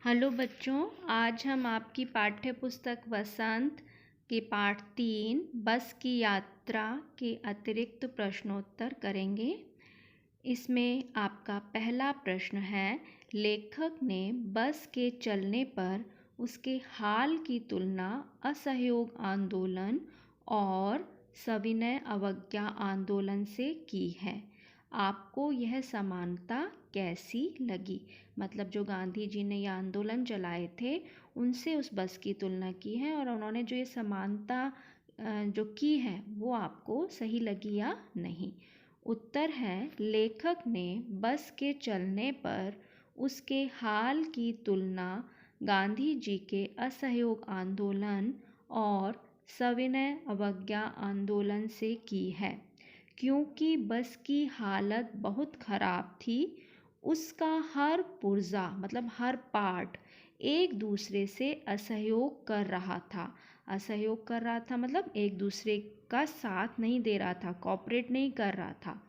Hello बच्चों, आज हम आपकी पाठ्य पुस्तक वसंत के पाठ 3 बस की यात्रा के अतिरिक्त प्रश्नोत्तर करेंगे। इसमें आपका पहला प्रश्न है, लेखक ने बस के चलने पर उसके हाल की तुलना असहयोग आंदोलन और सविनय अवज्ञा आंदोलन से की है। आपको यह समानता कैसी लगी? मतलब जो गांधी जी ने यह आंदोलन चलाए थे उनसे उस बस की तुलना की है और उन्होंने जो ये समानता जो की है वो आपको सही लगी या नहीं। उत्तर है, लेखक ने बस के चलने पर उसके हाल की तुलना गांधी जी के असहयोग आंदोलन और सविनय अवज्ञा आंदोलन से की है। क्योंकि बस की हालत बहुत ख़राब थी, उसका हर पुर्जा मतलब हर पार्ट एक दूसरे से असहयोग कर रहा था। असहयोग कर रहा था मतलब एक दूसरे का साथ नहीं दे रहा था, कोऑपरेट नहीं कर रहा था।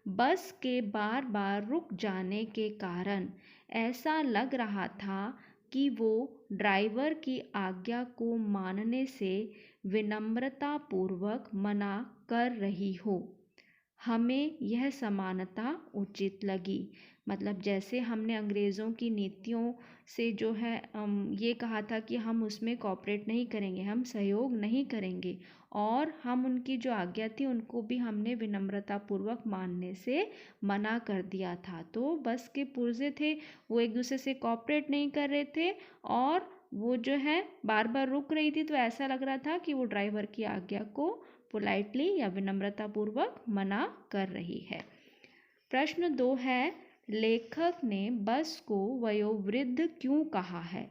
बस के बार बार रुक जाने के कारण ऐसा लग रहा था कि वो ड्राइवर की आज्ञा को मानने से विनम्रतापूर्वक मना कर रही हो। हमें यह समानता उचित लगी। मतलब जैसे हमने अंग्रेज़ों की नीतियों से जो है ये कहा था कि हम उसमें कोऑपरेट नहीं करेंगे, हम सहयोग नहीं करेंगे और हम उनकी जो आज्ञा थी उनको भी हमने विनम्रतापूर्वक मानने से मना कर दिया था। तो बस के पुर्जे थे वो एक दूसरे से कोऑपरेट नहीं कर रहे थे और वो जो है बार बार रुक रही थी, तो ऐसा लग रहा था कि वो ड्राइवर की आज्ञा को पोलाइटली या विनम्रतापूर्वक मना कर रही है। प्रश्न 2 है, लेखक ने बस को वयोवृद्ध क्यों कहा है?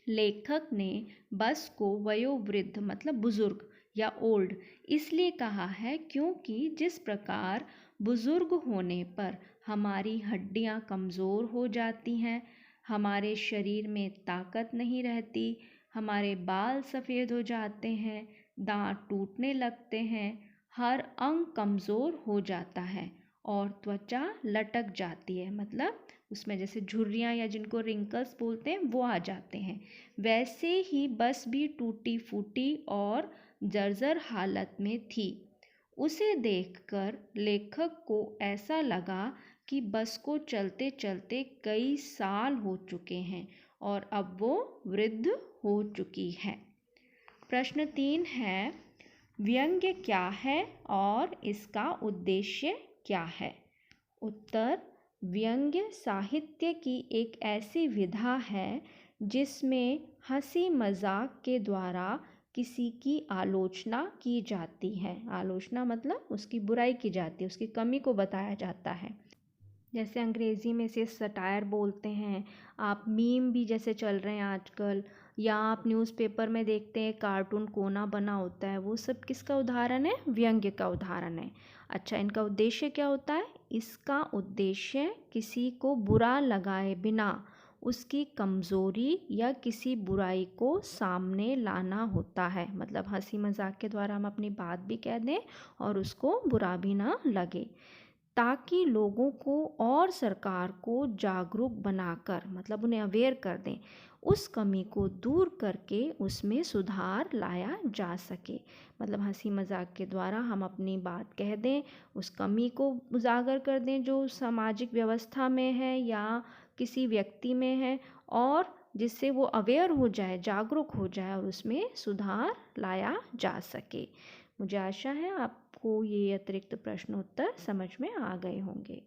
लेखक ने बस को वयोवृद्ध मतलब बुजुर्ग या ओल्ड इसलिए कहा है क्योंकि जिस प्रकार बुजुर्ग होने पर हमारी हड्डियां कमज़ोर हो जाती हैं, हमारे शरीर में ताकत नहीं रहती, हमारे बाल सफ़ेद हो जाते हैं, दांत टूटने लगते हैं, हर अंग कमज़ोर हो जाता है और त्वचा लटक जाती है, मतलब उसमें जैसे झुर्रियाँ या जिनको रिंकल्स बोलते हैं वो आ जाते हैं। वैसे ही बस भी टूटी फूटी और जर्जर हालत में थी। उसे देखकर लेखक को ऐसा लगा कि बस को चलते चलते कई साल हो चुके हैं और अब वो वृद्ध हो चुकी है। प्रश्न 3 है, व्यंग्य क्या है और इसका उद्देश्य क्या है? उत्तर, व्यंग्य साहित्य की एक ऐसी विधा है जिसमें हंसी मजाक के द्वारा किसी की आलोचना की जाती है। आलोचना मतलब उसकी बुराई की जाती है, उसकी कमी को बताया जाता है। जैसे अंग्रेज़ी में से सटायर बोलते हैं, आप मीम भी जैसे चल रहे हैं आजकल, या आप न्यूज़पेपर में देखते हैं कार्टून कोना बना होता है, वो सब किसका उदाहरण है? व्यंग्य का उदाहरण है। अच्छा, इनका उद्देश्य क्या होता है? इसका उद्देश्य किसी को बुरा लगाए बिना उसकी कमज़ोरी या किसी बुराई को सामने लाना होता है। मतलब हंसी मजाक के द्वारा हम अपनी बात भी कह दें और उसको बुरा भी ना लगे, ताकि लोगों को और सरकार को जागरूक बनाकर मतलब उन्हें अवेयर कर दें, उस कमी को दूर करके उसमें सुधार लाया जा सके। मतलब हंसी मजाक के द्वारा हम अपनी बात कह दें, उस कमी को उजागर कर दें जो सामाजिक व्यवस्था में है या किसी व्यक्ति में है, और जिससे वो अवेयर हो जाए, जागरूक हो जाए और उसमें सुधार लाया जा सके। मुझे आशा है आपको ये अतिरिक्त प्रश्नोत्तर समझ में आ गए होंगे।